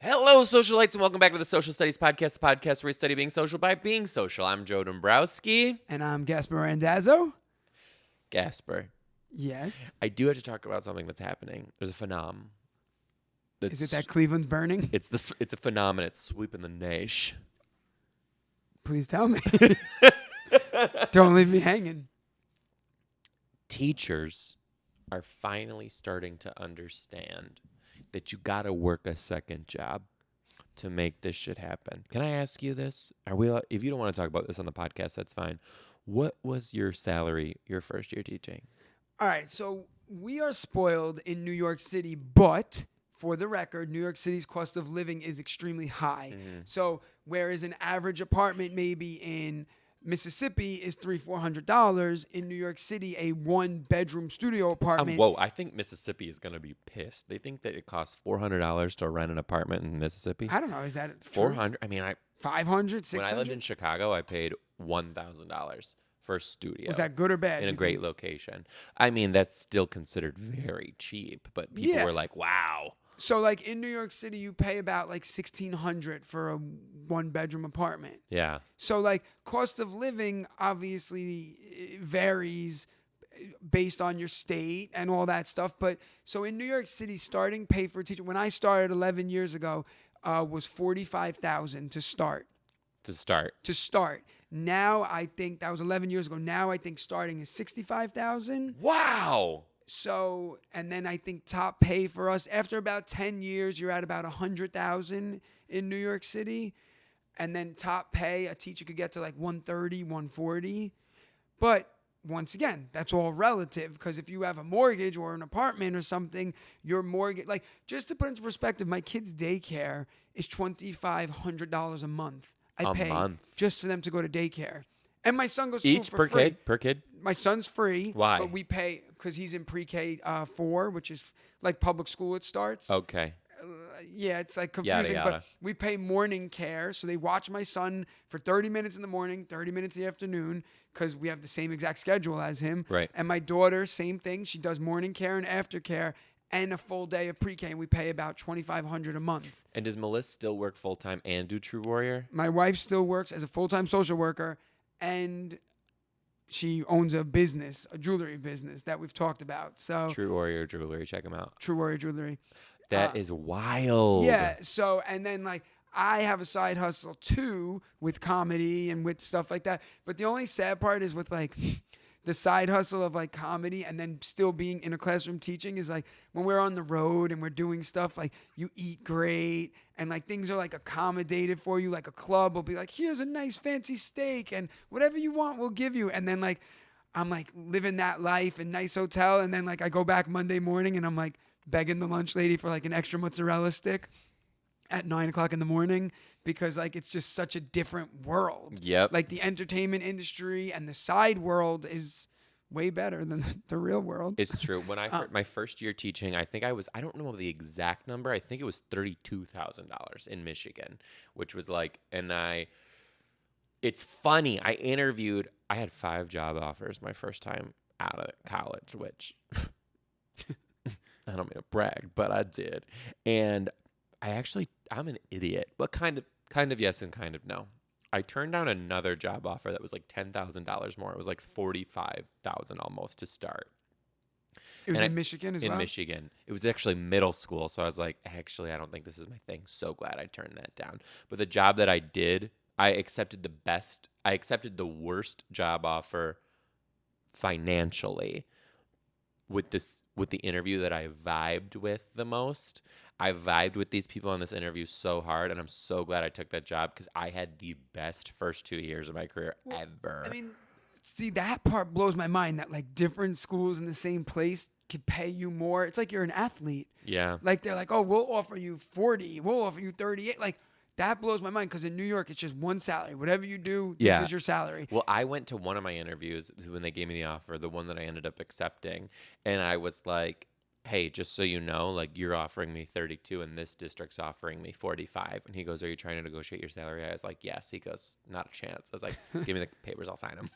Hello, socialites, and welcome back to the Social Studies Podcast, the podcast where we study being social by being social. I'm Joe Dombrowski. And I'm Gaspare Randazzo. Gaspare. Yes. I do have to talk about something that's happening. There's a phenomenon. Is it that Cleveland's burning? It's a phenomenon. It's sweeping the nation. Please tell me. Don't leave me hanging. Teachers are finally starting to understand that you got to work a second job to make this shit happen. Can I ask you this? If you don't want to talk about this on the podcast, that's fine. What was your salary your first year teaching? All right, so we are spoiled in New York City, but for the record, New York City's cost of living is extremely high. So whereas an average apartment maybe in Mississippi is $300-400, in New York City, a one-bedroom studio apartment. Whoa, I think Mississippi is going to be pissed. They think that it costs $400 to rent an apartment in Mississippi. I don't know. Is that $400? I mean, 500, 600? when I lived in Chicago, I paid $1,000 for a studio. Was that good or bad? In a great location. I mean, that's still considered very cheap, but people were like, wow. So, like, in New York City, you pay about, like, $1,600 for a one-bedroom apartment. Yeah. So, like, cost of living obviously varies based on your state and all that stuff. But, so in New York City, starting pay for a teacher, when I started 11 years ago, was $45,000 to start. To start. Now, I think, that was 11 years ago. Now, I think starting is $65,000. Wow. So, and then I think top pay for us, after about 10 years, you're at about $100,000 in New York City. And then top pay, a teacher could get to like $130,000, $140,000. But once again, that's all relative, because if you have a mortgage or an apartment or something, your mortgage, like, just to put into perspective, my kid's daycare is $2,500 a month. I pay just for them to go to daycare. And my son goes to school for free. Per kid? My son's free. Why? But we pay, because he's in pre-K 4, which is like public school it starts. Okay. Yeah, it's like confusing. Yada. But we pay morning care. So they watch my son for 30 minutes in the morning, 30 minutes in the afternoon, because we have the same exact schedule as him. Right. And my daughter, same thing. She does morning care and aftercare and a full day of pre-K. And we pay about $2,500 a month. And does Melissa still work full-time and do True Warrior? My wife still works as a full-time social worker. And she owns a business, a jewelry business that we've talked about. So True Warrior Jewelry, check them out. True Warrior Jewelry. That is wild. Yeah. So, and then like I have a side hustle too with comedy and with stuff like that. But the only sad part is with like the side hustle of like comedy and then still being in a classroom teaching is like when we're on the road and we're doing stuff, like you eat great and like things are like accommodated for you. Like a club will be like, here's a nice fancy steak and whatever you want, we'll give you. And then like, I'm like living that life in nice hotel. And then like I go back Monday morning and I'm like begging the lunch lady for like an extra mozzarella stick at 9:00 in the morning, because like it's just such a different world. Yep. Like the entertainment industry and the side world is way better than the real world. It's true. When my first year teaching, I don't know the exact number. I think it was $32,000 in Michigan, which was like, it's funny. I had 5 job offers my first time out of college, which I don't mean to brag, but I did. And I'm an idiot, but kind of yes and kind of no. I turned down another job offer that was like $10,000 more. It was like $45,000 almost to start. It was in Michigan as well? In Michigan. It was actually middle school, so I was like, actually, I don't think this is my thing. So glad I turned that down. But the job that I did, I accepted the worst job offer financially with the interview that I vibed with the most. I vibed with these people on this interview so hard, and I'm so glad I took that job because I had the best first 2 years of my career ever. I mean, see, that part blows my mind, that like different schools in the same place could pay you more. It's like you're an athlete. Yeah. Like they're like, oh, we'll offer you 40, we'll offer you 38. Like that blows my mind, because in New York, it's just one salary. Whatever you do, this is your salary. Well, I went to one of my interviews when they gave me the offer, the one that I ended up accepting, and I was like, hey, just so you know, like you're offering me 32 and this district's offering me 45. And he goes, are you trying to negotiate your salary? I was like, yes. He goes, not a chance. I was like, give me the papers, I'll sign them.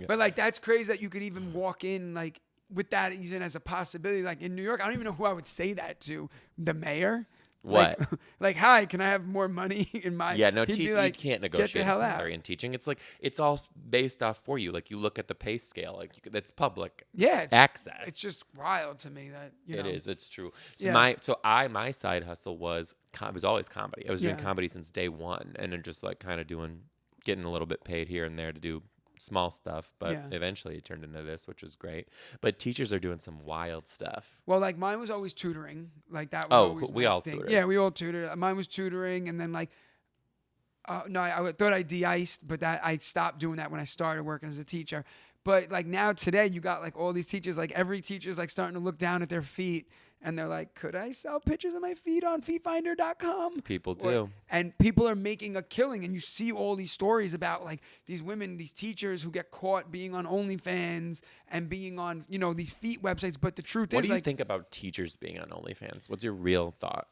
But like, that's crazy that you could even walk in like with that even as a possibility. Like in New York, I don't even know who I would say that to. The mayor? What? Like, hi, can I have more money in my? Yeah, no, He'd be you like, can't "Get the negotiate a hell salary out." in teaching. It's like it's all based off for you. Like you look at the pay scale, like that's public Yeah, access. it's just wild to me that It is. It's true. So Yeah. my side hustle was always comedy. I was doing Yeah. comedy since day one, and then just like kind of getting a little bit paid here and there to do small stuff. But Yeah. eventually it turned into this, which was great. But teachers are doing some wild stuff. Well, like mine was always tutoring. Like that was Oh, always we my all thing. tutored. Yeah, we all tutored. Mine was tutoring, and then like, no, I thought I de-iced, but that I stopped doing that when I started working as a teacher. But like now today, you got like all these teachers. Like every teacher's like starting to look down at their feet, and they're like, "Could I sell pictures of my feet on feetfinder.com?" People do. And people are making a killing, and you see all these stories about like these women, these teachers who get caught being on OnlyFans and being on these feet websites. But the truth What is, do you like, think about teachers being on OnlyFans? What's your real thought?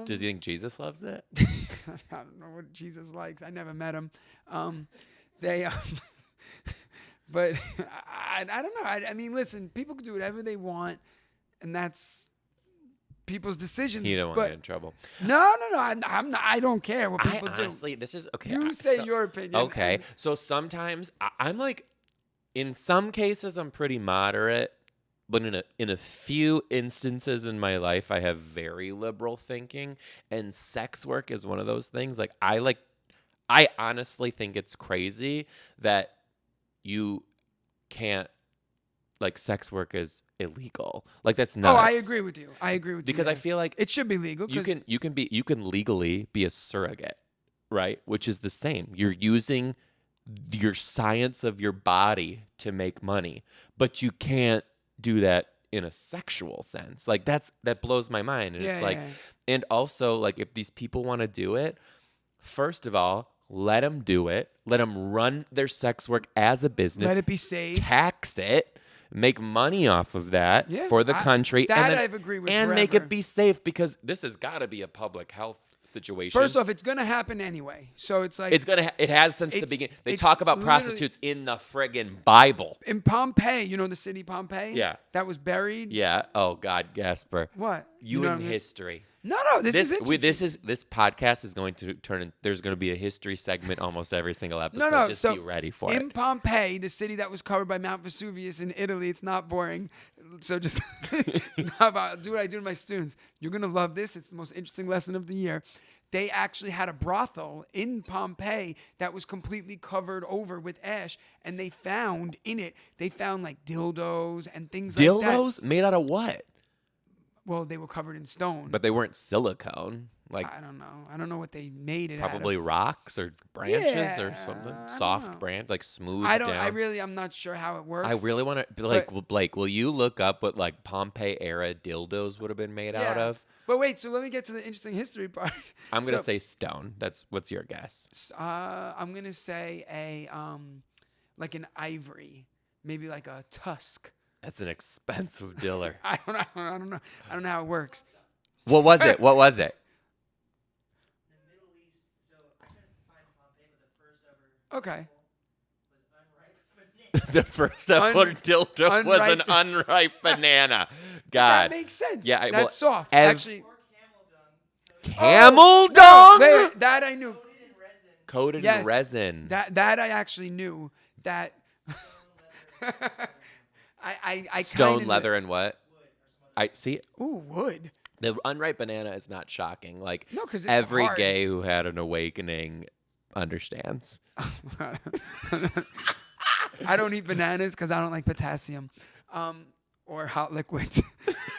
Does you think Jesus loves it? I don't know what Jesus likes. I never met him. They, but I don't know. I mean, listen, people can do whatever they want, and that's people's decisions. You don't want to get in trouble. No. I'm not. I don't care what people Honestly, this is okay. do. You say your opinion. Okay, so sometimes I'm like, in some cases, I'm pretty moderate. But in a few instances in my life, I have very liberal thinking, and sex work is one of those things. Like I honestly think it's crazy that you can't, like, sex work is illegal. Like that's nuts. Oh, I agree with you. Because I feel like it should be legal. you can legally be a surrogate, right? Which is the same. You're using your science of your body to make money, but you can't do that in a sexual sense. Like that blows my mind. And it's like, and also like if these people want to do it, first of all, let them do it. Let them run their sex work as a business. Let it be safe. Tax it. Make money off of that for the country. I've agreed with and forever. make it be safe, because this has got to be a public health situation. First off, it's gonna happen anyway. So it's like it has since the beginning. They talk about prostitutes in the friggin' Bible. In Pompeii, the city Pompeii? Yeah. That was buried? Yeah. Oh God, Gaspar. What? You in history. No, this is interesting. This podcast is going to turn in, there's going to be a history segment almost every single episode. No. Just so be ready for it. In Pompeii, the city that was covered by Mount Vesuvius in Italy, it's not boring. So just do what I do to my students. You're going to love this. It's the most interesting lesson of the year. They actually had a brothel in Pompeii that was completely covered over with ash, and they found like dildos and things like that. Dildos made out of what? Well, they were covered in stone. But they weren't silicone. Like I don't know. I don't know what they made it probably out of. rocks or branches or something. Soft know. branch, like smooth I down. I'm not sure how it works. I really want to, like, Blake, will you look up what like Pompeii era dildos would have been made out of? But wait, so let me get to the interesting history part. I'm gonna say stone. What's your guess? I'm gonna say like an ivory, maybe like a tusk. That's an expensive diller. I don't know. I don't know how it works. What was it? What was it? The Middle East. So I couldn't find Pompeii, but the first ever Okay. was unripe banana. The first ever dildo was an unripe banana. God. That makes sense. Yeah, that's soft. Or Actually, camel dung. that I knew. Coated in resin. That I actually knew. That I Stone, leather, and what? I see. Ooh, wood. The unripe banana is not shocking. Like, No, 'cause it's every hard. gay who had an awakening understands. I don't eat bananas because I don't like potassium, or hot liquids.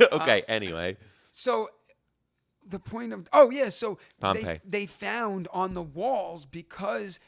Okay. Anyway. So the point of so Pompeii. they found on the walls, because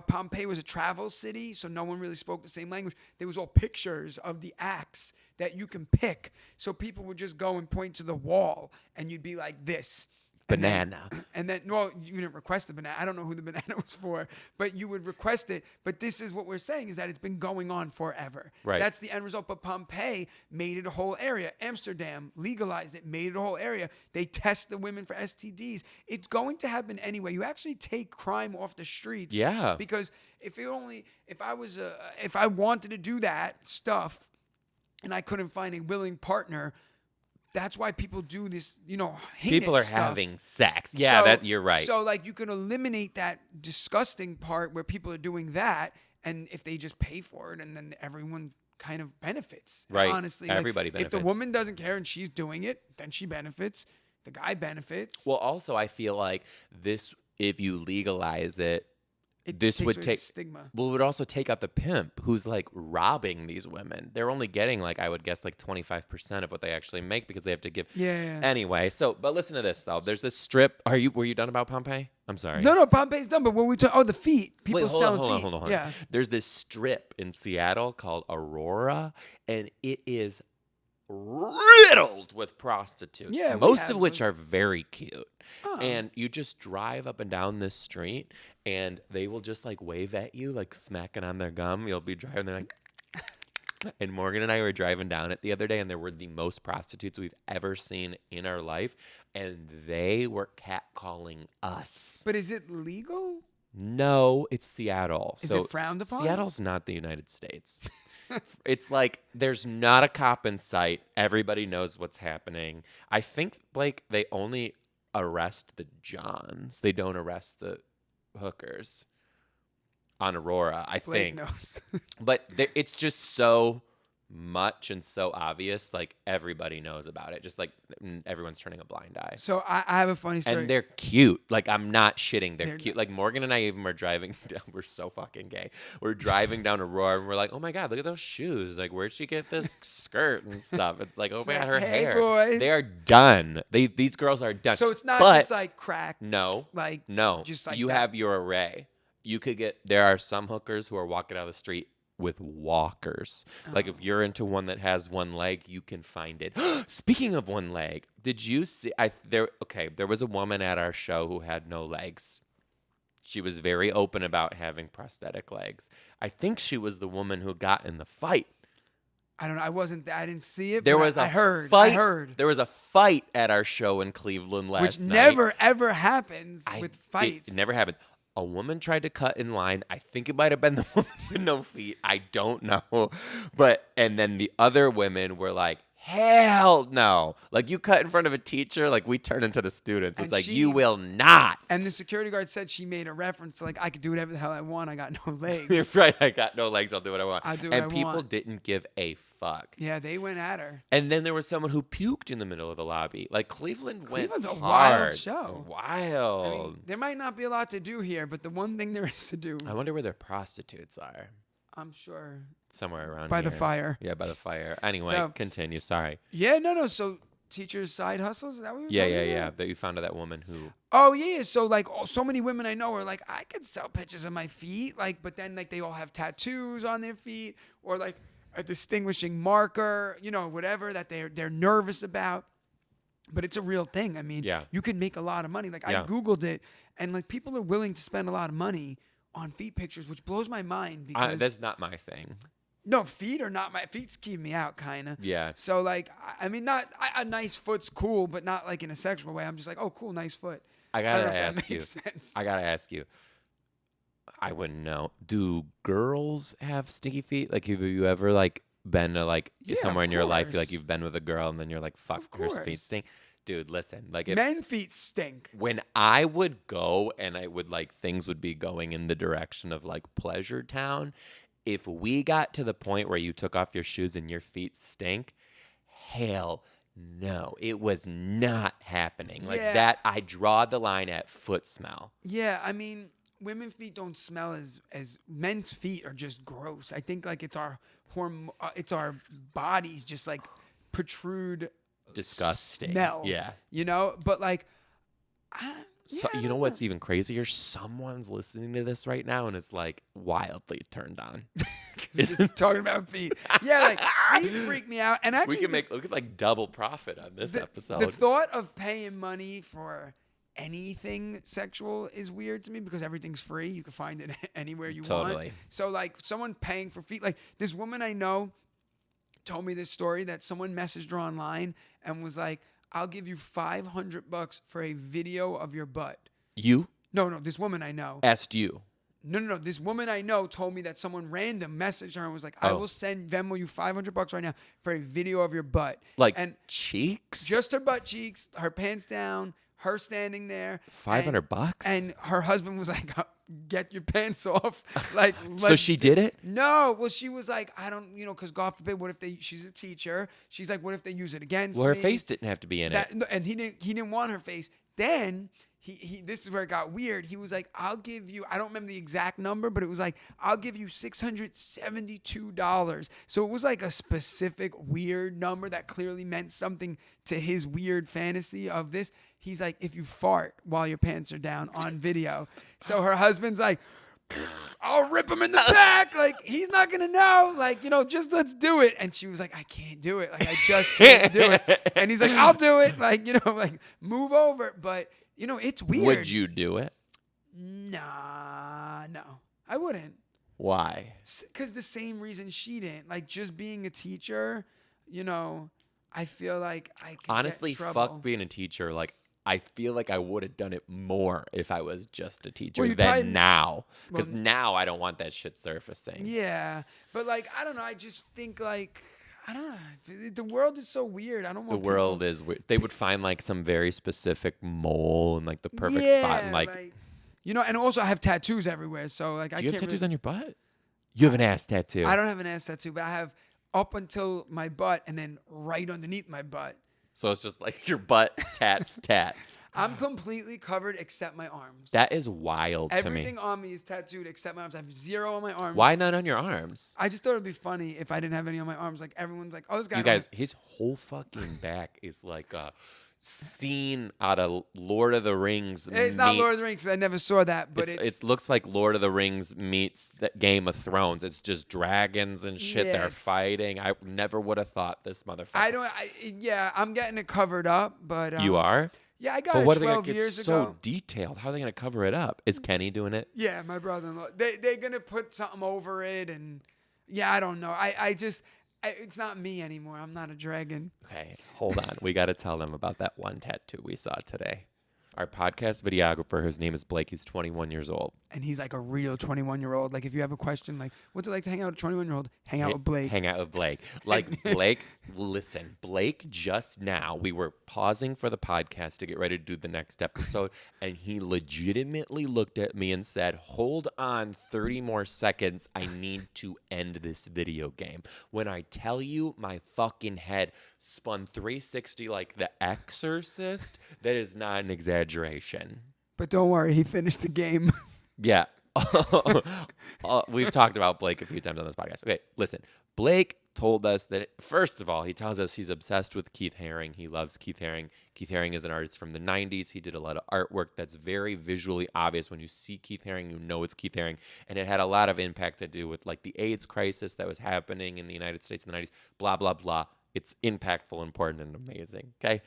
Pompeii was a travel city, so no one really spoke the same language. There was all pictures of the acts that you can pick. So people would just go and point to the wall, and you'd be like this. Banana. And then, well, you didn't request a banana. I don't know who the banana was for, but you would request it. But this is what we're saying, is that it's been going on forever. Right. That's the end result. But Pompeii made it a whole area. Amsterdam legalized it, made it a whole area. They test the women for STDs. It's going to happen anyway. You actually take crime off the streets. Yeah. Because if I wanted to do that stuff and I couldn't find a willing partner, that's why people do this, heinous People are stuff. having sex. Yeah, So- you're right. So like you can eliminate that disgusting part where people are doing that, and if they just pay for it, and then everyone kind of benefits. Right. Honestly, like, Everybody If the benefits. woman doesn't care and she's doing it, then she benefits. The guy benefits. Well, also, I feel like this, if you legalize it, this takes would away the take. stigma. Well, it would also take out the pimp who's like robbing these women. They're only getting like, I would guess, like 25% of what they actually make because they have to give. Yeah. Anyway, but listen to this though. There's this strip. Were you done about Pompeii? I'm sorry. No, Pompeii's done. But when we talk, the feet, people Wait, selling hold on, feet. hold on. Yeah. There's this strip in Seattle called Aurora, and it is riddled with prostitutes. Yeah, we most have of which those. are very cute. Oh. And you just drive up and down this street, and they will just like wave at you, like smacking on their gum. You'll be driving, they're like. And Morgan and I were driving down it the other day, and there were the most prostitutes we've ever seen in our life, and they were catcalling us. But is it legal? No, it's Seattle. Is so it frowned upon? Seattle's not the United States. It's like there's not a cop in sight. Everybody knows what's happening. I think like they only arrest the Johns. They don't arrest the hookers on Aurora, I Blake think. knows. But it's just so much and so obvious. Like everybody knows about it. Just like everyone's turning a blind eye. So I have a funny story. And they're cute. Like, I'm not shitting. They're They're cute. Like, Morgan and I even were driving down. We're so fucking gay. We're driving down Aurora, and we're like, oh, my God, look at those shoes. Like, where'd she get this skirt and stuff? It's like, oh, my like, God, her "Hey, hair. boys." They are done. These girls are done. So it's not But just like crack. no. Like No. just like you that. have your array. You could there are some hookers who are walking down the street with walkers. Like if you're into one that has one leg, you can find it. Speaking of one leg, did you see there was a woman at our show who had no legs. She was very open about having prosthetic legs. I think she was the woman who got in the fight. I don't know. I didn't see it. There but was I a heard. fight. I heard. There was a fight at our show in Cleveland last Which night. never ever happens with fights. It never happens. A woman tried to cut in line. I think it might have been the woman with no feet. I don't know. And then the other women were like, hell no. Like, you cut in front of a teacher, like, we turn into the students. It's And like, she- you will not. And the security guard said she made a reference to like I could do whatever the hell I want. I got no You're legs. right. I got no legs. I'll do what I want. I'll do what and I people want. didn't give a fuck. Yeah, they went at her. And then there was someone who puked in the middle of the lobby. Like, Cleveland's Cleveland's a hard. wild show. Wild. I mean, there might not be a lot to do here, but the one thing there is to do, I wonder where their prostitutes are. I'm sure, Somewhere around by here. the fire. Yeah, by the fire. Anyway, So- continue. Sorry. Yeah, no. So teachers' side hustles? Is that what we were Yeah. talking about? That you found out that woman who. Oh yeah. So like, so many women I know are like, I could sell pictures of my feet, like, but then like they all have tattoos on their feet or like a distinguishing marker, whatever that they're nervous about. But it's a real thing. I mean, Yeah. you can make a lot of money. Like Yeah. I Googled it, and like people are willing to spend a lot of money on feet pictures, which blows my mind because That's not my thing. no, feet are not my feet's keep me out, kind of. Yeah. So like, I mean, a nice foot's cool, but not like in a sexual way. I'm just like, oh, cool, nice foot. I don't know gotta if that ask you. makes sense. I gotta ask you. I wouldn't know. Do girls have stinky feet? Like, have you ever like been to like Yeah, somewhere of in your life, like course. you've been with a girl, and then you're like, fuck, her feet course. stink. Dude, listen. Like, Men feet stink. when I would go and I would like things would be going in the direction of like Pleasure Town, if we got to the point where you took off your shoes and your feet stink, hell no, it was not happening. Like Yeah. that, I draw the line at foot smell. Yeah, I mean, women's feet don't smell as men's feet are just gross. I think like it's our it's our bodies just like protrude Disgusting. smell. Yeah. But like, So, I you know don't what's even crazier? Someone's listening to this right now and it's like wildly turned on. Just talking about feet. Yeah, like feet freak me out. And We actually, can we could like double profit on this episode. the thought of paying money for anything sexual is weird to me because everything's free. You can find it anywhere you want. Totally. So like someone paying for feet, like this woman I know told me this story that someone messaged her online and was like, I'll give you $500 for a video of your butt. You No, this woman I know. asked you. No. This woman I know told me that someone random messaged her and was like, I will send Venmo you $500 right now for a video of your butt. Like cheeks? Just her butt cheeks, her pants down, her standing there. $500? And her husband was like, get your pants off. Like, so she did it? No. Well, she was like, I don't, because God forbid, what if she's a teacher. She's like, what if they use it against me? Well, her face didn't have to be in it. And he didn't want her face. Then he this is where it got weird. He was like, I'll give you, I don't remember the exact number, but it was like, I'll give you $672. So it was like a specific weird number that clearly meant something to his weird fantasy of this. He's like, if you fart while your pants are down on video. So her husband's like, I'll rip him in the back. Like, he's not going to know. Like, just let's do it. And she was like, I can't do it. Like, I just can't do it. And he's like, I'll do it. Like, like move over. But, it's weird. Would you do it? Nah, no. I wouldn't. Why? Because the same reason she didn't. Like, just being a teacher, I feel like I could honestly, get in trouble. fuck being a teacher. Like, I feel like I would have done it more if I was just a teacher than now. Because now I don't want that shit surfacing. Yeah. But, like, I don't know. I just think, like, I don't know. The world is so weird. I don't want The world is weird. They would find, like, some very specific mole and, like, the perfect spot. And, like, and also I have tattoos everywhere. So, like, do you have tattoos on your butt? You have an ass tattoo. I don't have an ass tattoo, but I have up until my butt and then right underneath my butt. So it's just like your butt tats. I'm completely covered except my arms. That is wild to me. Everything on me is tattooed except my arms. I have 0 on my arms. Why not on your arms? I just thought it'd be funny if I didn't have any on my arms. Like, everyone's like, oh, this guy. You guys, his whole fucking back is like a scene out of Lord of the Rings. It's not Lord of the Rings. I never saw that, but it looks like Lord of the Rings meets the Game of Thrones. It's just dragons and shit. Yes. They're fighting. I never would have thought this motherfucker. I'm getting it covered up, but you are. Yeah, I got but it what 12 are they gonna get years so ago. detailed? How are they gonna cover it up? Is Kenny doing it? Yeah, my brother-in-law. They're gonna put something over it, and yeah, I don't know. It's not me anymore. I'm not a dragon. Okay, hold on. We got to tell them about that one tattoo we saw today. Our podcast videographer, his name is Blake. He's 21 years old. And he's like a real 21-year-old. Like, if you have a question, like, what's it like to hang out with a 21-year-old? Hang out with Blake. Hang out with Blake. Like, Blake, listen, Blake just now, we were pausing for the podcast to get ready to do the next episode, and he legitimately looked at me and said, hold on 30 more seconds. I need to end this video game. When I tell you my fucking head spun 360 like The Exorcist, that is not an exaggeration. But don't worry, he finished the game. Yeah. We've talked about Blake a few times on this podcast. Okay, listen. Blake told us that, first of all, he tells us he's obsessed with Keith Haring. He loves Keith Haring. Keith Haring is an artist from the 90s. He did a lot of artwork that's very visually obvious. When you see Keith Haring, you know it's Keith Haring. And it had a lot of impact to do with, like, the AIDS crisis that was happening in the United States in the 90s. Blah, blah, blah. It's impactful, important, and amazing. Okay?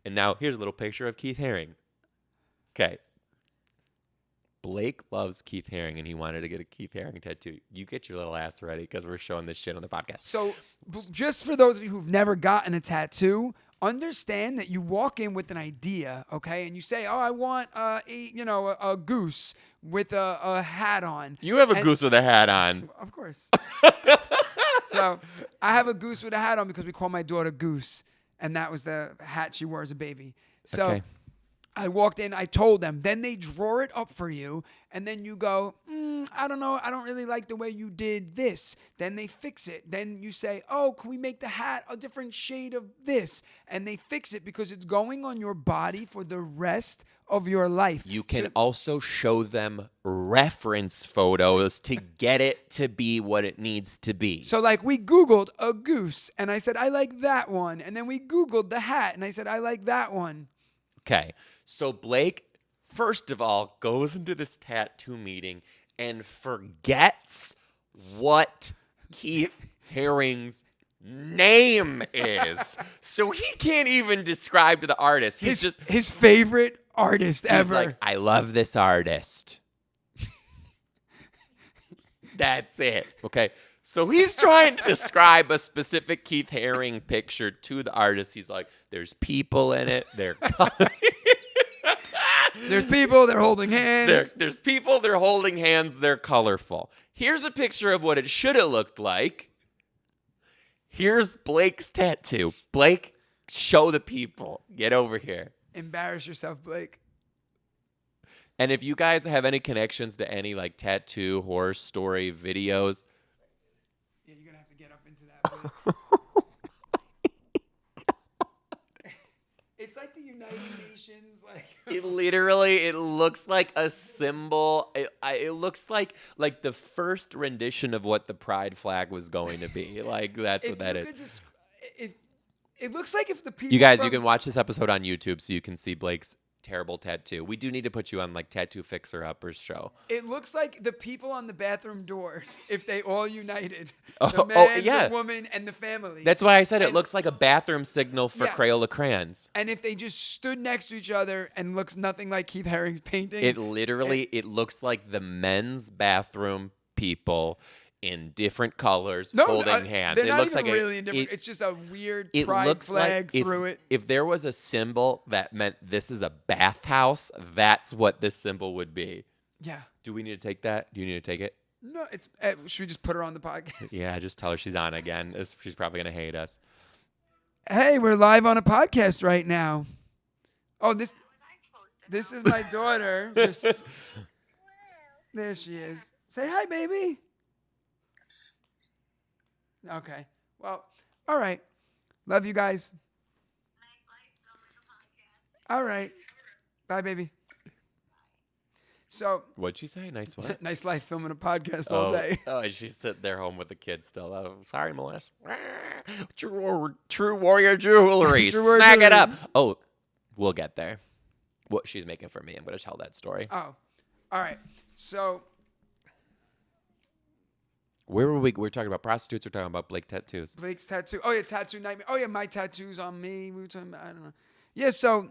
And now here's a little picture of Keith Haring. Okay. Blake loves Keith Haring, and he wanted to get a Keith Haring tattoo. You get your little ass ready because we're showing this shit on the podcast. So, just for those of you who've never gotten a tattoo, understand that you walk in with an idea, okay, and you say, "Oh, I want a goose with a hat on." You have a goose with a hat on, of course. So I have a goose with a hat on because we call my daughter Goose, and that was the hat she wore as a baby. So. Okay. I walked in, I told them, then they draw it up for you, and then you go, I don't know, I don't really like the way you did this. Then they fix it. Then you say, oh, can we make the hat a different shade of this? And they fix it because it's going on your body for the rest of your life. You can also show them reference photos to get it to be what it needs to be. So, like, we Googled a goose, and I said, I like that one. And then we Googled the hat, and I said, I like that one. Okay, so Blake, first of all, goes into this tattoo meeting and forgets what Keith Haring's name is. So he can't even describe to the artist. He's just his favorite artist ever. He's like, I love this artist. That's it. Okay. So he's trying to describe a specific Keith Haring picture to the artist. He's like, there's people in it. They're There's people, they're holding hands. There's people, they're holding hands, they're colorful. Here's a picture of what it should have looked like. Here's Blake's tattoo. Blake, show the people. Get over here. Embarrass yourself, Blake. And if you guys have any connections to any like tattoo horror story videos, yeah, you're gonna have to get up into that. It's like the United Nations, like it looks like a symbol. It looks like the first rendition of what the pride flag was going to be. Like that's what that is. It looks like if the people. You guys, you can watch this episode on YouTube so you can see Blake's terrible tattoo. We do need to put you on like Tattoo Fixer Uppers show. It looks like the people on the bathroom doors if they all united. Oh, the man, yeah. the woman, and the family. That's why I said it looks like a bathroom signal for Yes. Crayola crayons. And if they just stood next to each other and looks nothing like Keith Haring's painting. It looks like the men's bathroom people in different colors holding hands. They're It not looks even like really different. It's just a weird it pride looks flag like through it. if there was a symbol that meant this is a bathhouse, that's what this symbol would be. Yeah. Do we need to take that? Do you need to take it? No, it's. Should we just put her on the podcast? Yeah, just tell her she's on again. She's probably gonna hate us. Hey, we're live on a podcast right now. Oh, this is my daughter. There she is. Say hi, baby. Okay. Well, all right. Love you guys. All right. Bye, baby. So, What'd she say? Nice what? nice life filming a podcast all day. Oh, she's sitting there home with the kids still. Oh, sorry, Melissa. True warrior jewelry. True warrior Snag it jewelry. up. Oh, we'll get there. What she's making for me. I'm going to tell that story. Oh, all right. So, Where were we? We're talking about prostitutes. We're talking about Blake tattoos. Blake's tattoo. Oh, yeah, tattoo nightmare. Oh, yeah, my tattoos on me. We were talking about, I don't know. Yeah, so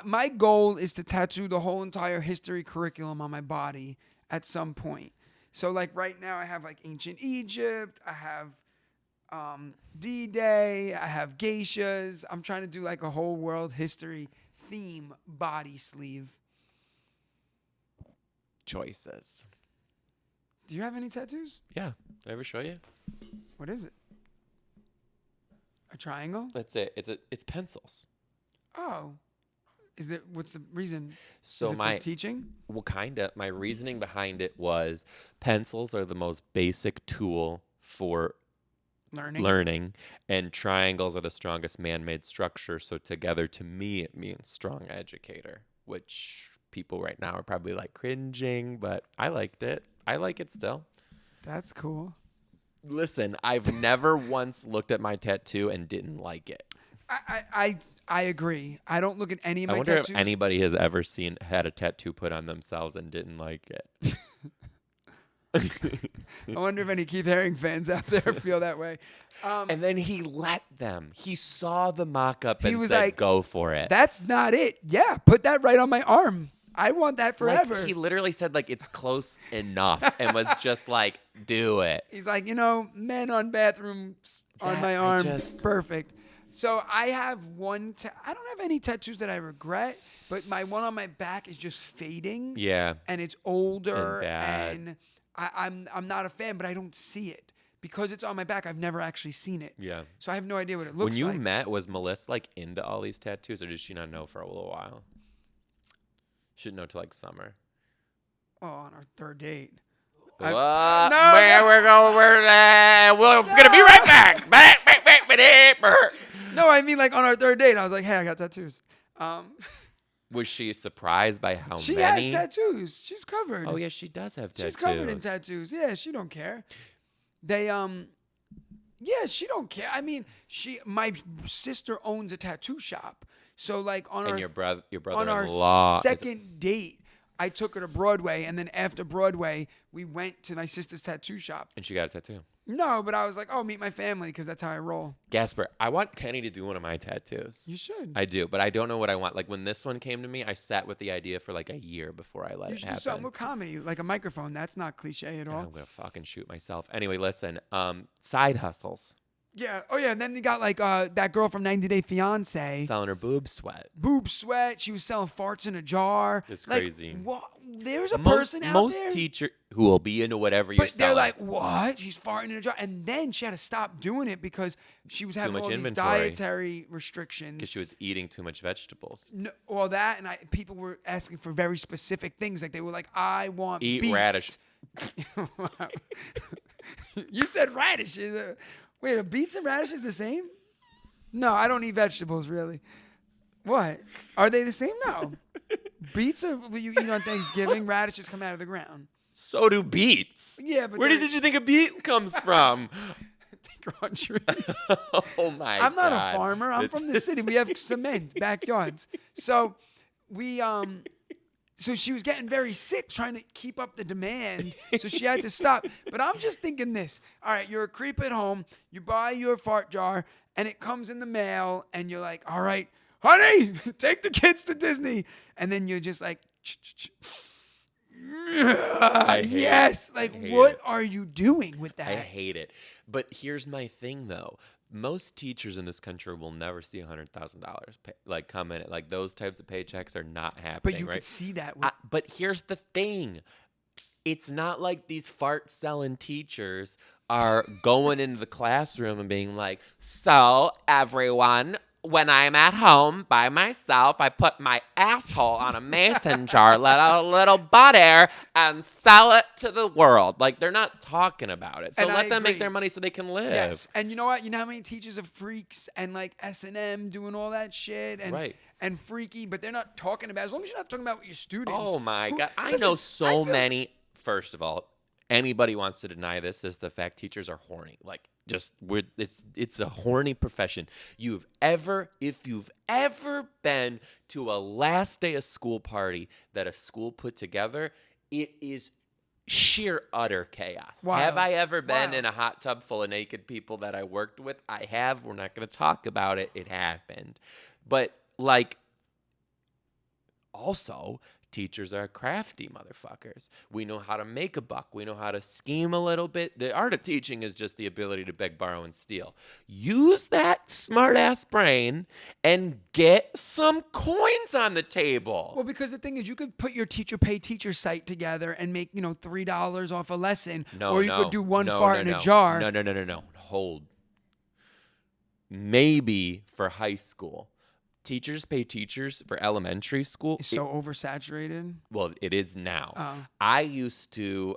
my goal is to tattoo the whole entire history curriculum on my body at some point. So, like, right now I have, like, ancient Egypt. I have D-Day. I have geishas. I'm trying to do, like, a whole world history theme body sleeve. Choices. Do you have any tattoos? Yeah. Did I ever show you? What is it? A triangle? That's it. It's pencils. Oh. Is it? What's the reason? So is it for teaching? Well, kind of. My reasoning behind it was pencils are the most basic tool for learning, and triangles are the strongest man-made structure. So together, to me, it means strong educator, which people right now are probably like cringing, but I liked it. I like it still. That's cool. Listen, I've never once looked at my tattoo and didn't like it. I agree. I don't look at any of my tattoos. I wonder tattoos. if anybody has ever had a tattoo put on themselves and didn't like it. I wonder if any Keith Haring fans out there feel that way. And then he let them. He saw the mock-up and was said, like, go for it. That's not it. Yeah, put that right on my arm. I want that forever. Like, he literally said, like, it's close enough and was just like, do it. He's like, men on bathrooms on my arm. Perfect. So I have one. I don't have any tattoos that I regret, but my one on my back is just fading. Yeah. And it's older, and I'm not a fan, but I don't see it because it's on my back. I've never actually seen it. Yeah. So I have no idea what it looks like. When like. you met, was Melissa like into all these tattoos, or did she not know for a little while? Should know till like summer. Oh, on our third date. We're going. We're gonna be right back. No, I mean like on our third date. I was like, hey, I got tattoos. Was she surprised by how she many? She has tattoos. She's covered. Oh yeah, she does have tattoos. She's covered in tattoos. Yeah, she don't care. They yeah, she don't care. I mean, my sister owns a tattoo shop. So like on your brother-in-law on our second date, I took her to Broadway, and then after Broadway, we went to my sister's tattoo shop. And she got a tattoo. No, but I was like, oh, meet my family, because that's how I roll. Gaspare, I want Kenny to do one of my tattoos. You should. I do, but I don't know what I want. Like when this one came to me, I sat with the idea for like a year before I let it happen. You should do something with comedy, like a microphone. That's not cliche at all. I'm gonna fucking shoot myself. Anyway, listen. Side hustles. Yeah. Oh yeah. And then you got like that girl from 90 Day Fiance. Selling her boob sweat. Boob sweat. She was selling farts in a jar. It's like, crazy. What? There's a person out most there. teacher who will be into whatever you're But they're selling. like, what? She's farting in a jar. And then she had to stop doing it because she was having much all these inventory. dietary restrictions. Because she was eating too much vegetables. No, all that, and people were asking for very specific things. Like they were like, I want Eat beets. radish. You said radishes. Wait, are beets and radishes the same? No, I don't eat vegetables, really. What? Are they the same? No. Beets are what you eat on Thanksgiving. Radishes come out of the ground. So do beets. Yeah, but Where did you think a beet comes from? they grow on trees. Oh my! I'm not God. a farmer. I'm from the city. We have cement backyards. So we So she was getting very sick trying to keep up the demand. So she had to stop. But I'm just thinking this. All right, you're a creep at home. You buy your fart jar and it comes in the mail and you're like, all right, honey, take the kids to Disney. And then you're just like, yes. Like, what are you doing with that? I hate it. But here's my thing, though. Most teachers in this country will never see $100,000 like come in. Like those types of paychecks are not happening. But you right? could see that. But here's the thing. It's not like these fart selling teachers are going into the classroom and being like, so everyone, when I'm at home by myself, I put my asshole on a mason jar, let out a little butt air, and sell it to the world. Like, they're not talking about it. So And let I them make agree. their money so they can live. Yes. And you know what? You know how many teachers are freaks and like S&M doing all that shit and Right. and freaky, but they're not talking about, as long as you're not talking about with your students. Oh, my God. I Listen, know so I feel- many. First of all, anybody wants to deny this is the fact teachers are horny. Like, it's a horny profession. If you've ever been to a last day of school party that a school put together, it is sheer utter chaos. Wild. Have I ever been Wild. in a hot tub full of naked people that I worked with? I have. We're not going to talk about it. It happened. But like, also, teachers are crafty motherfuckers. We know how to make a buck. We know how to scheme a little bit. The art of teaching is just the ability to beg, borrow, and steal. Use that smart-ass brain and get some coins on the table. Well, because the thing is, you could put your teacher pay teacher site together and make, $3 off a lesson. Or you could do one fart in a jar. No. Hold. Maybe for high school. Teachers pay teachers for elementary school. It's so oversaturated. Well, it is now. Oh. I used to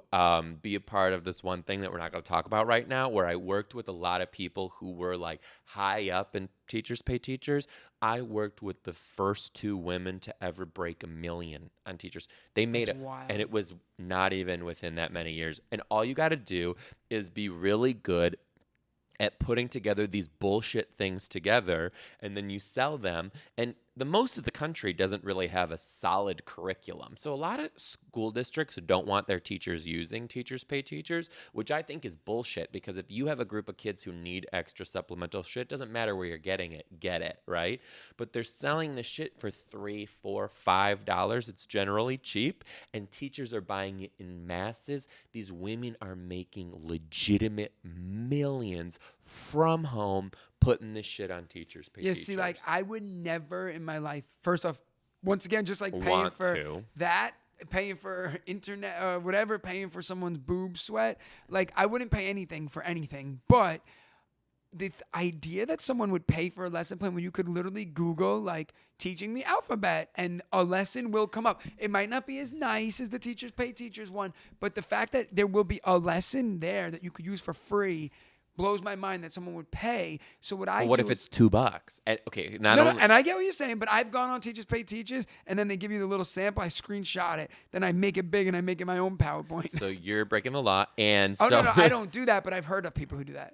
be a part of this one thing that we're not going to talk about right now, where I worked with a lot of people who were like high up in teachers pay teachers. I worked with the first 2 women to ever break $1 million on teachers. They made That's it, wild. and it was not even within that many years. And all you got to do is be really good at putting together these bullshit things together, and then you sell them. And the most of the country doesn't really have a solid curriculum. So a lot of school districts don't want their teachers using teachers pay teachers, which I think is bullshit, because if you have a group of kids who need extra supplemental shit, doesn't matter where you're getting it, get it, right? But they're selling the shit for $3, $4, $5. It's generally cheap, and teachers are buying it in masses. These women are making legitimate millions from home putting this shit on teachers pay teachers. See, like, I would never in my life, first off, once again, just like paying Want for to. that, paying for internet, whatever, paying for someone's boob sweat. Like, I wouldn't pay anything for anything. But the idea that someone would pay for a lesson plan when you could literally Google, like, teaching the alphabet and a lesson will come up. It might not be as nice as the teachers pay teachers one, but the fact that there will be a lesson there that you could use for free blows my mind that someone would pay. So what I What do if is- it's $2? Okay, not no, only. and I get what you're saying, but I've gone on Teachers Pay Teachers, and then they give you the little sample. I screenshot it, then I make it big, and I make it my own PowerPoint. So you're breaking the law, and Oh, so. no, I don't do that, but I've heard of people who do that.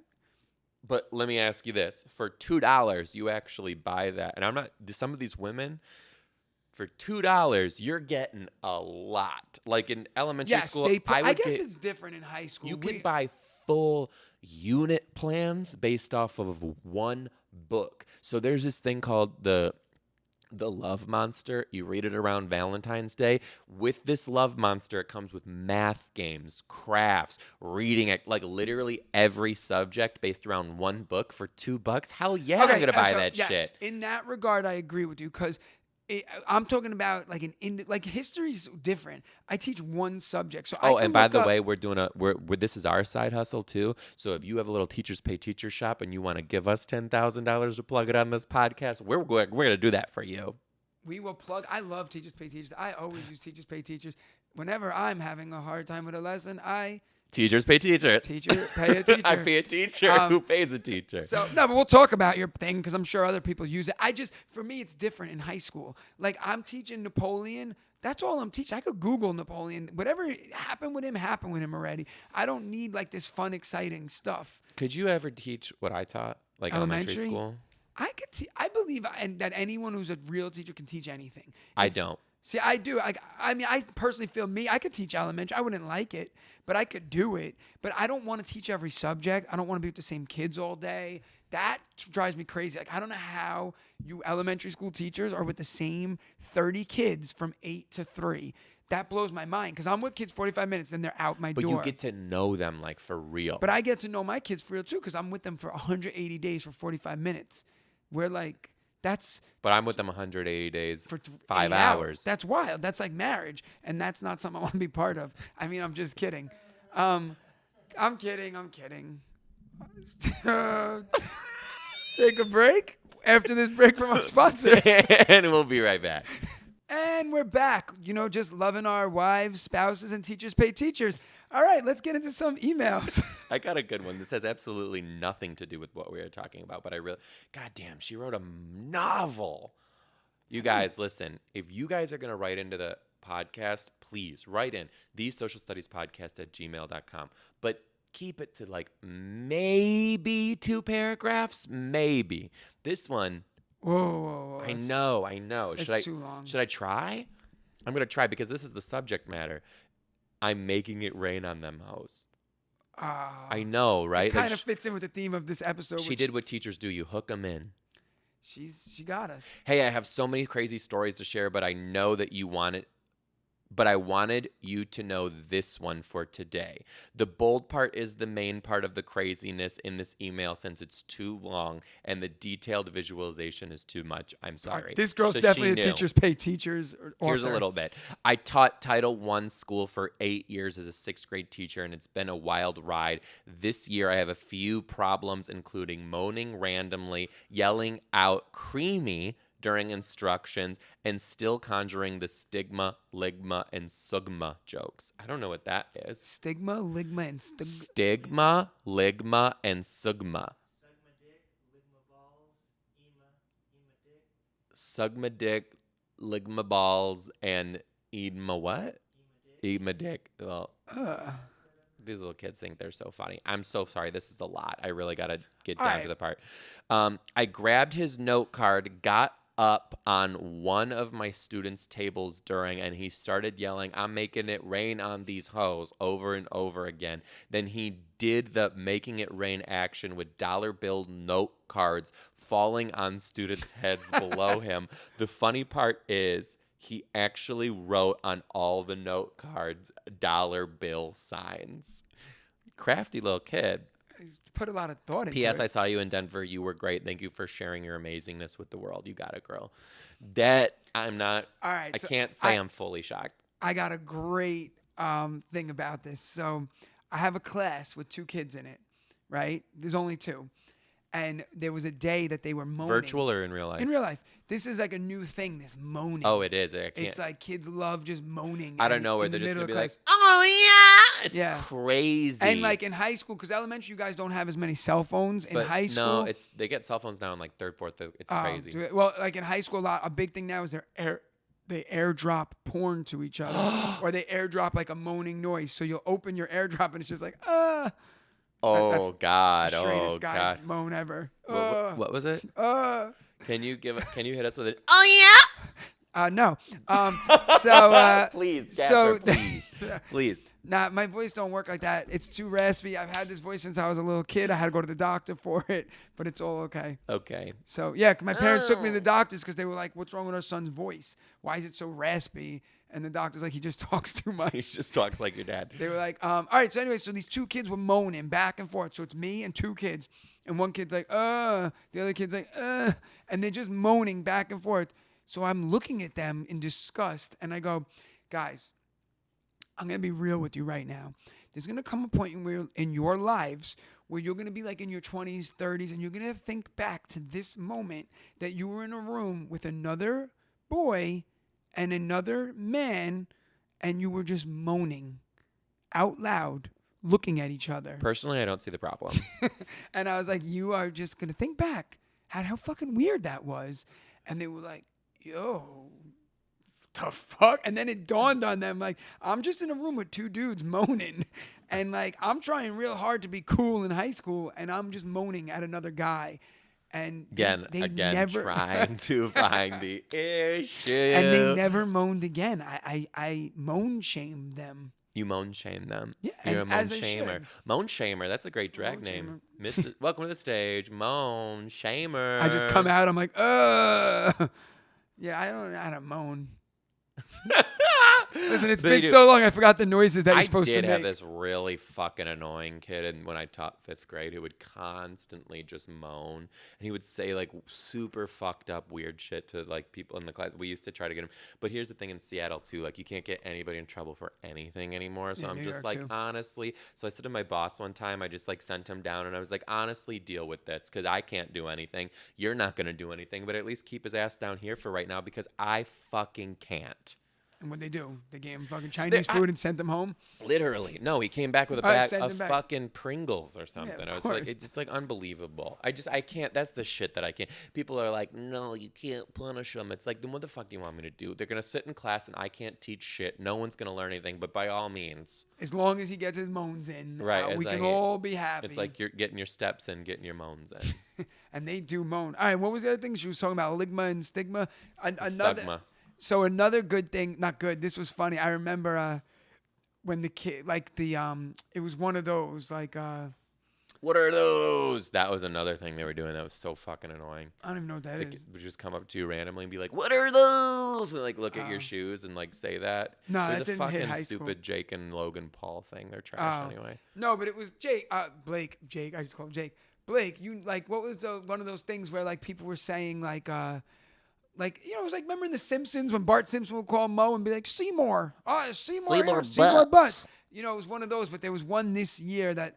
But let me ask you this: for $2, you actually buy that, and I'm not. Some of these women, for $2, you're getting a lot. Like in elementary Yes, school, I guess it's different in high school. You could buy full unit plans based off of one book. So there's this thing called the The love monster, you read it around Valentine's Day. With this love monster, it comes with math games, crafts, reading it, like literally every subject based around one book for $2. Hell yeah, I'm gonna buy that yes, shit. in that regard, I agree with you because I'm talking about like like history's different. I teach one subject, so I Oh, can and by look the up- way, we're doing we're this is our side hustle too. So if you have a little teachers pay teacher shop and you want to give us $10,000 to plug it on this podcast, we're gonna do that for you. we will plug. I love teachers pay teachers. I always use teachers pay teachers. Whenever I'm having a hard time with a lesson, Teachers pay teachers. teacher pay a teacher. I pay a teacher who pays a teacher. So no, but we'll talk about your thing because I'm sure other people use it. For me, it's different in high school. Like I'm teaching Napoleon. That's all I'm teaching. I could Google Napoleon. Whatever happened with him already. I don't need like this fun, exciting stuff. Could you ever teach what I taught, like elementary school? I believe that anyone who's a real teacher can teach anything. I don't. See, I do. I personally feel I could teach elementary. I wouldn't like it, but I could do it. But I don't want to teach every subject. I don't want to be with the same kids all day. That drives me crazy. Like, I don't know how you elementary school teachers are with the same 30 kids from 8 to 3. That blows my mind because I'm with kids 45 minutes, then they're out my But door. you get to know them like for real. But I get to know my kids for real too because I'm with them for 180 days for 45 minutes. We're like, But I'm with them 180 days for 5 8 hours. That's wild. That's like marriage, and that's not something I want to be part of. I mean, I'm just kidding. I'm kidding. Take a break after this break from our sponsors. And we'll be right back. And we're back. Just loving our wives, spouses, and teachers pay teachers. All right, let's get into some emails. I got a good one. This has absolutely nothing to do with what we were talking about, but God damn, she wrote a novel. You guys, listen, if you guys are going to write into the podcast, please write in thesocialstudiespodcast@gmail.com. But keep it to like maybe 2 paragraphs, maybe. This one, Whoa. I know. It's too long. Should I try? I'm going to try because this is the subject matter. I'm making it rain on them hoes. I know, right? It kind of fits in with the theme of this episode. She did what teachers do. You hook them in. She got us. Hey, I have so many crazy stories to share, but I know that you want it. But I wanted you to know this one for today. The bold part is the main part of the craziness in this email since it's too long and the detailed visualization is too much. I'm sorry. This girl's So definitely she a knew. teachers pay teachers. Here's a little bit. I taught Title I school for 8 years as a 6th grade teacher, and it's been a wild ride. This year, I have a few problems, including moaning randomly, yelling out creamy during instructions, and still conjuring the stigma, ligma, and sugma jokes. I don't know what that is. Stigma, ligma, and Stigma, ligma, and sugma. Sugma dick, ligma balls, ema dick, Sugma dick, ligma balls, and edma what? Edma dick. Well, these little kids think they're so funny. I'm so sorry. This is a lot. I really got to get down to the part. I grabbed his note card, got up on one of my students' tables and he started yelling, "I'm making it rain on these hoes," over and over again. Then he did the making it rain action with dollar bill note cards falling on students' heads below him. The funny part is he actually wrote on all the note cards dollar bill signs. Crafty little kid. Put a lot of thought into P.S. it. I saw you in Denver. You were great. Thank you for sharing your amazingness with the world. You got it, girl. That I'm not. All right, I so can't say I'm fully shocked. I got a great thing about this. So I have a class with 2 kids in it, right? There's only 2. And there was a day that they were moaning. Virtual or in real life? In real life. This is like a new thing, this moaning. Oh, it is. I can't. It's like kids love just moaning. I don't know where in the they're just middle gonna be of like, class. "Oh yeah," it's Yeah. crazy. And like in high school, because elementary, you guys don't have as many cell phones. In high school, no, they get cell phones now in like 3rd, 4th, 5th. It's Oh, crazy. well, like in high school, a big thing now is they airdrop porn to each other, or they airdrop like a moaning noise. So you'll open your airdrop and it's just like that's Oh God! the Oh straightest guy's God! moan ever. What was it? Can you hit us with it? No. So Please, so Gaspare, please. Nah, my voice don't work like that. It's too raspy. I've had this voice since I was a little kid. I had to go to the doctor for it, but it's all okay. Okay. So, yeah, my parents took me to the doctors because they were like, what's wrong with our son's voice? Why is it so raspy? And the doctor's like, he just talks too much. He just talks like your dad. They were like, all right, so anyway, so these two kids were moaning back and forth. So it's me and two kids. And one kid's like, the other kid's like, and they're just moaning back and forth. So I'm looking at them in disgust, and I go, guys, I'm going to be real with you right now. There's going to come a point in your lives where you're going to be like in your 20s, 30s, and you're going to think back to this moment that you were in a room with another boy and another man, and you were just moaning out loud, looking at each other. Personally, I don't see the problem. And I was like, you are just going to think back at how fucking weird that was. And they were like, yo, the fuck? And then it dawned on them, like, I'm just in a room with two dudes moaning. And, like, I'm trying real hard to be cool in high school, and I'm just moaning at another guy. And Again, never trying to find the issue. And they never moaned again. I moan shamed them. You moan shame them. Yeah, You're a and moan as I shamer. should. Moan shamer. That's a great drag Moan name. Welcome to the stage, moan shamer. I just come out, I'm like, yeah, I don't know how to moan. Listen, it's been so long, I forgot the noises that you're supposed to make. I did have this really fucking annoying kid, and when I taught 5th grade, who would constantly just moan, and he would say like super fucked up weird shit to like people in the class. We used to try to get him, but here's the thing in Seattle too, like you can't get anybody in trouble for anything anymore. So I'm New just York like, too. honestly. So I said to my boss one time, I just like sent him down, and I was like, honestly, deal with this because I can't do anything. You're not gonna do anything, but at least keep his ass down here for right now because I fucking can't. And what'd they do? They gave him fucking Chinese food and sent him home? Literally. No, he came back with a All right, bag send of him back. fucking Pringles or something. of I was like, course. it's just like unbelievable. I can't. That's the shit that I can't. People are like, no, you can't punish them. It's like, then what the fuck do you want me to do? They're going to sit in class and I can't teach shit. No one's going to learn anything, but by all means. As long as he gets his moans in, Right, we it's can like- all be happy. It's like you're getting your steps in, getting your moans in. And they do moan. All right, what was the other thing she was talking about? Ligma and stigma? Another. Sugma. So another good thing, not good. This was funny. I remember when the kid, like it was one of those, like What are those? That was another thing they were doing that was so fucking annoying. I don't even know what that Like, is. it would just come up to you randomly and be like, "What are those?" And like look at your shoes and like say that. No, it was that a didn't hit fucking high school. stupid Jake and Logan Paul thing. They're trash Oh. anyway. No, but it was Blake. I just called him Jake. Blake, you like what was one of those things where like people were saying like it was like remember in The Simpsons when Bart Simpson would call Moe and be like Seymour, Seymour Butts. You know, it was one of those, but there was one this year that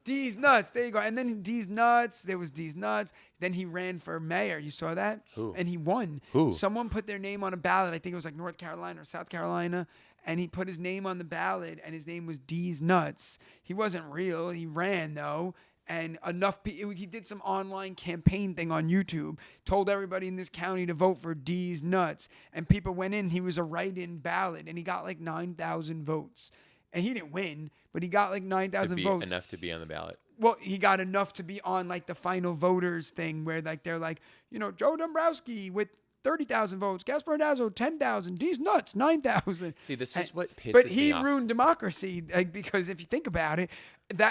D's nuts. There you go. And then D's nuts. There was D's nuts. Then he ran for mayor. You saw that? Who? And he won. Who? Someone put their name on a ballot. I think it was like North Carolina or South Carolina. And he put his name on the ballot, and his name was D's nuts. He wasn't real. He ran though. And he did some online campaign thing on YouTube, told everybody in this county to vote for D's nuts. And people went in. He was a write-in ballot, and he got like 9,000 votes. And he didn't win, but he got like 9,000 votes. Enough to be on the ballot. Well, he got enough to be on like the final voters thing where like they're like, Joe Dombrowski with 30,000 votes, Gaspare Randazzo 10,000, D's nuts 9,000. See, this is what pisses But me he off. ruined democracy because if you think about it,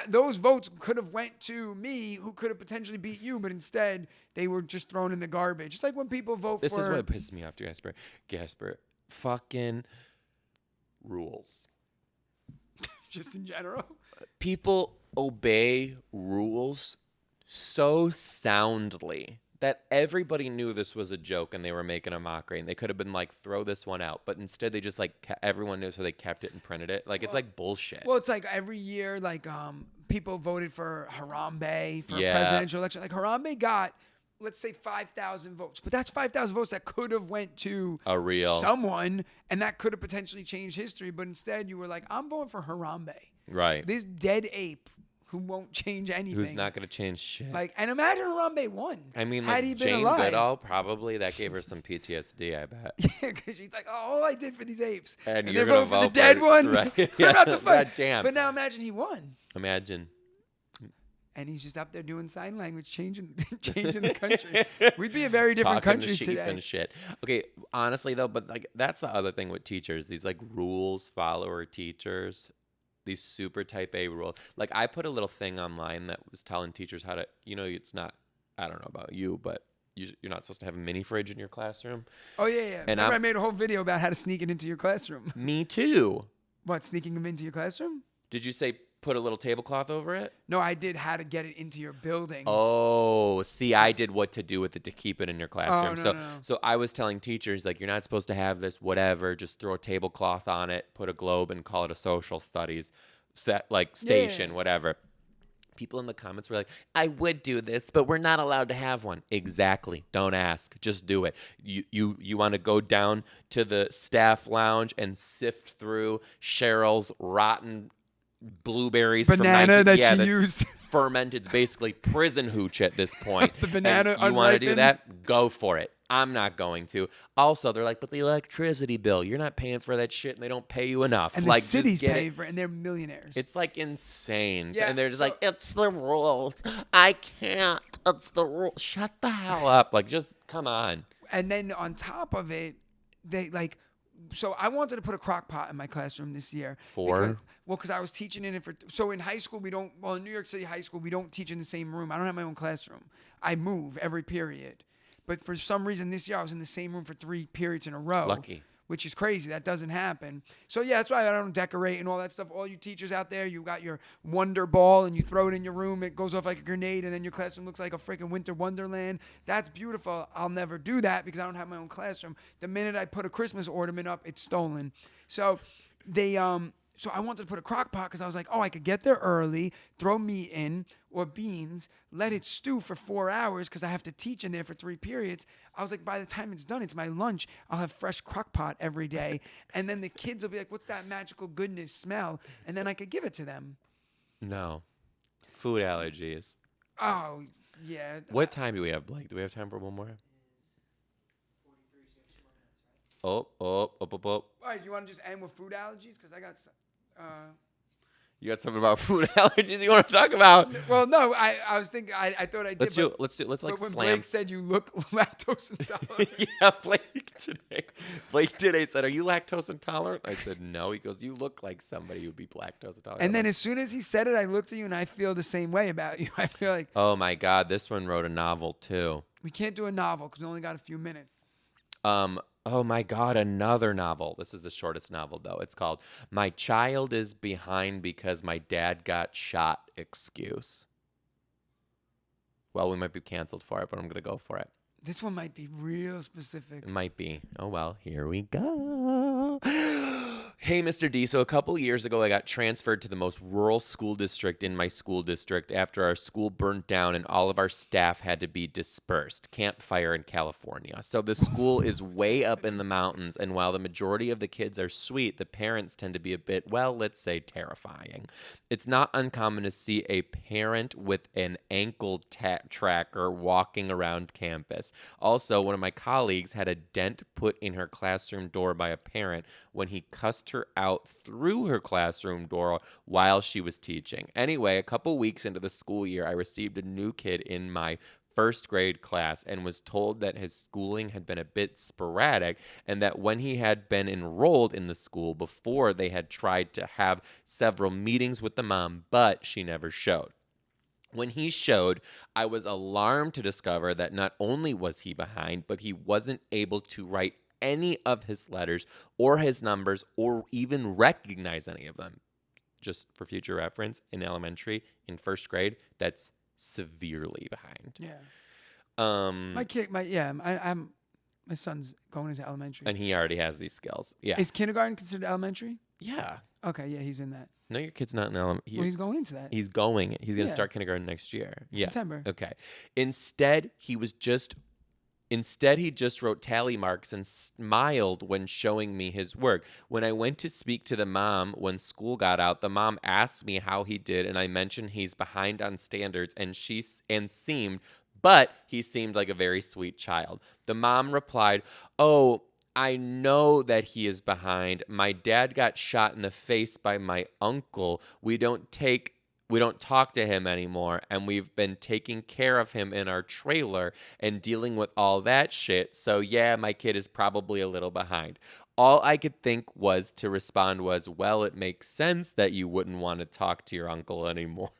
those votes could have went to me, who could have potentially beat you, but instead they were just thrown in the garbage. It's like when people vote This for. is what pisses me off, Gaspar. Fucking rules. Just in general. People obey rules so soundly that everybody knew this was a joke and they were making a mockery, and they could have been like, throw this one out, but instead they just like everyone knew, so they kept it and printed it. Like, it's like bullshit. Well, it's like every year, like people voted for Harambe for Yeah. a presidential election. Like Harambe got, let's say 5,000 votes, but that's 5,000 votes that could have went to A real someone, and that could have potentially changed history. But instead, you were like, I'm voting for Harambe, right? this dead ape who won't change anything. Who's not gonna change shit? Like, and imagine Harambe won. I mean, had he like been Jane alive. Goodall, probably that gave her some PTSD. I bet. Yeah, because she's like, oh, all I did for these apes, And they're you're gonna voting for the vote dead for- one. right. We're about to Yeah, fight. goddamn. But now imagine he won. Imagine. And he's just up there doing sign language, changing the country. We'd be a very different Talking country to sheep today. and shit. Okay, honestly though, but like that's the other thing with teachers. These like rules follower teachers. these super type A rules. Like I put a little thing online that was telling teachers how to, it's not, I don't know about you, but you're not supposed to have a mini fridge in your classroom. Oh, yeah. And Remember I made a whole video about how to sneak it into your classroom. Me too. What, sneaking them into your classroom? Did you say put a little tablecloth over it? No, I did how to get it into your building. Oh, see, I did what to do with it to keep it in your classroom. no, so no. so I was telling teachers, like, you're not supposed to have this, whatever. Just throw a tablecloth on it, put a globe, and call it a social studies station, whatever. People in the comments were like, I would do this, but we're not allowed to have one. Exactly. Don't ask. Just do it. You want to go down to the staff lounge and sift through Cheryl's rotten blueberries banana from she used. Fermented. It's basically prison hooch at this point. The banana And you want to do unripened? that? Go for it. I'm not going to. Also, they're like, but the electricity bill, you're not paying for that shit, and they don't pay you enough. And like, the city's just get paying it. for it, and they're millionaires. It's like insane. Yeah, And they're just so- like, it's the rules. I can't. It's the rules. Shut the hell up. Like, just come on. And then on top of it, they like. So I wanted to put a crock pot in my classroom this year. For? Because I was teaching in it for. So in high school, in New York City high school, we don't teach in the same room. I don't have my own classroom. I move every period. But for some reason this year, I was in the same room for 3 periods in a row. Lucky. Which is crazy. That doesn't happen. So yeah, that's why I don't decorate and all that stuff. All you teachers out there, you got your Wonder Ball and you throw it in your room. It goes off like a grenade and then your classroom looks like a freaking winter wonderland. That's beautiful. I'll never do that because I don't have my own classroom. The minute I put a Christmas ornament up, it's stolen. So so I wanted to put a crock pot because I was like, I could get there early, throw meat in or beans, let it stew for 4 hours because I have to teach in there for 3 periods. I was like, by the time it's done, it's my lunch. I'll have fresh crock pot every day. And then the kids will be like, what's that magical goodness smell? And then I could give it to them. No. Food allergies. Oh, yeah. What time do we have, Blake? Do we have time for one more? 43, 61 minutes, right? Oh. All right, you want to just end with food allergies? Because I got You got something about food allergies you want to talk about? well, no, I was thinking, I thought I did. Let's like but when slam. Blake said you look lactose intolerant. Yeah, Blake today said, are you lactose intolerant? I said, no. He goes, you look like somebody who would be lactose intolerant. And then as soon as he said it, I looked at you and I feel the same way about you. I feel like oh my God, this one wrote a novel too. we can't do a novel because we only got a few minutes. Oh my God, another novel. This is the shortest novel though. It's called My Child is Behind Because My Dad Got Shot Excuse. Well, we might be canceled for it, but I'm going to go for it. This one might be real specific. It might be. Oh, well, here we go. Hey, Mr. D. So a couple years ago, I got transferred to the most rural school district in my school district after our school burnt down and all of our staff had to be dispersed. Campfire in California. So the school is way up in the mountains, and while the majority of the kids are sweet, the parents tend to be a bit, well, let's say terrifying. It's not uncommon to see a parent with an ankle tracker walking around campus. Also, one of my colleagues had a dent put in her classroom door by a parent when he cussed her out through her classroom door while she was teaching. Anyway, a couple weeks into the school year, I received a new kid in my first grade class and was told that his schooling had been a bit sporadic and that when he had been enrolled in the school before, they had tried to have several meetings with the mom, but she never showed. When he showed, I was alarmed to discover that not only was he behind, but he wasn't able to write any of his letters or his numbers or even recognize any of them. Just for future reference, in elementary, in first grade, that's severely behind. Yeah. My son's going into elementary. And he already has these skills. Yeah. Is kindergarten considered elementary? Yeah. Okay, yeah, he's in that. No, your kid's not in elementary. Well, he's going into that. He's going. He's going to Yeah. start kindergarten next year. Yeah. September. Okay. Instead, he just wrote tally marks and smiled when showing me his work. When I went to speak to the mom when school got out, the mom asked me how he did, and I mentioned he's behind on standards, and he seemed like a very sweet child. The mom replied, "Oh, I know that he is behind. My dad got shot in the face by my uncle. We don't talk to him anymore, and we've been taking care of him in our trailer and dealing with all that shit. So yeah, my kid is probably a little behind. all I could think was to respond was, well, it makes sense that you wouldn't want to talk to your uncle anymore.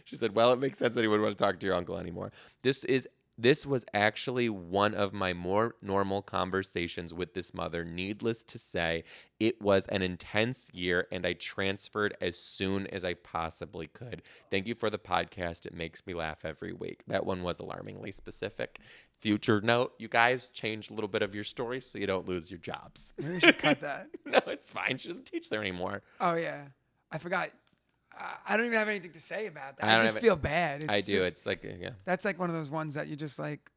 She said, well, it makes sense that you wouldn't want to talk to your uncle anymore. This was actually one of my more normal conversations with this mother. Needless to say, it was an intense year, and I transferred as soon as I possibly could. Thank you for the podcast. It makes me laugh every week. That one was alarmingly specific. Future note, you guys change a little bit of your story so you don't lose your jobs. Maybe we should cut that. No, it's fine. She doesn't teach there anymore. Oh, yeah. I forgot. I don't even have anything to say about that. I I don't just have feel bad. I do. just- It's like, yeah. That's like one of those ones that you just like,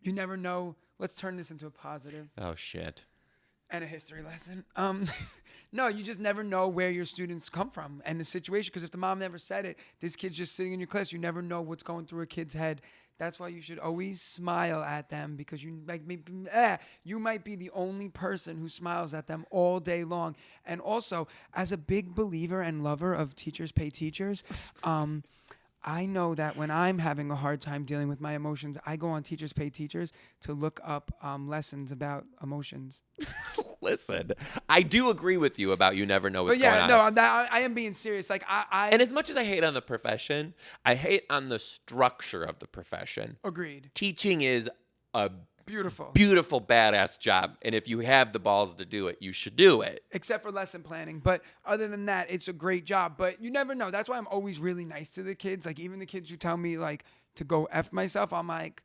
you never know. Let's turn this into a positive Oh, shit. and a history lesson. No, you just never know where your students come from and the situation. Because if the mom never said it, this kid's just sitting in your class. You never know what's going through a kid's head. That's why you should always smile at them, because you you might be the only person who smiles at them all day long. And also, as a big believer and lover of teachers pay teachers, I know that when I'm having a hard time dealing with my emotions, I go on Teachers Pay Teachers to look up lessons about emotions. Listen, I do agree with you about you never know what's But yeah, going on. no, I am being serious. Like I And as much as I hate on the profession, I hate on the structure of the profession. agreed. Teaching is a Beautiful. beautiful, badass job. And if you have the balls to do it, you should do it. Except for lesson planning. But other than that, it's a great job. But you never know. That's why I'm always really nice to the kids. Like even the kids who tell me like to go F myself, I'm like,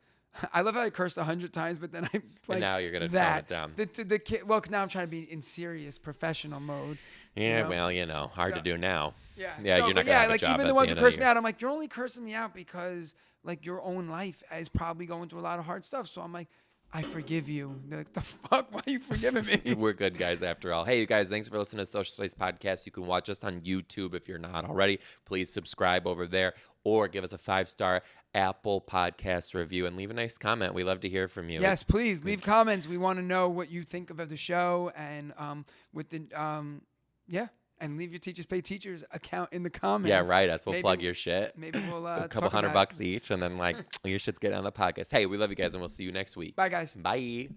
I love how I cursed 100 times, but then I like And now you're going to tone that. it down. The kid, well, because now I'm trying to be in serious professional mode. Yeah, know? well, hard to So- do now. Yeah. Yeah, so, you're not but gonna yeah, have a like job even at the the ones who end of the curse me year. out, I'm like, you're only cursing me out because like your own life is probably going through a lot of hard stuff. So I'm like, I forgive you. They're like, the fuck? Why are you forgiving me? We're good guys after all. Hey, you guys, thanks for listening to Social Studies Podcast. You can watch us on YouTube if you're not already. Please subscribe over there or give us a 5-star Apple Podcast review and leave a nice comment. We love to hear from you. Yes, please leave comments. We want to know what you think of the show and with the and leave your Teachers Pay Teachers account in the comments. Yeah, write us. We'll Maybe- plug your shit. Maybe we'll A couple talk about it. $100 each, and then like your shit's getting on the podcast. Hey, we love you guys, and we'll see you next week. Bye, guys. Bye.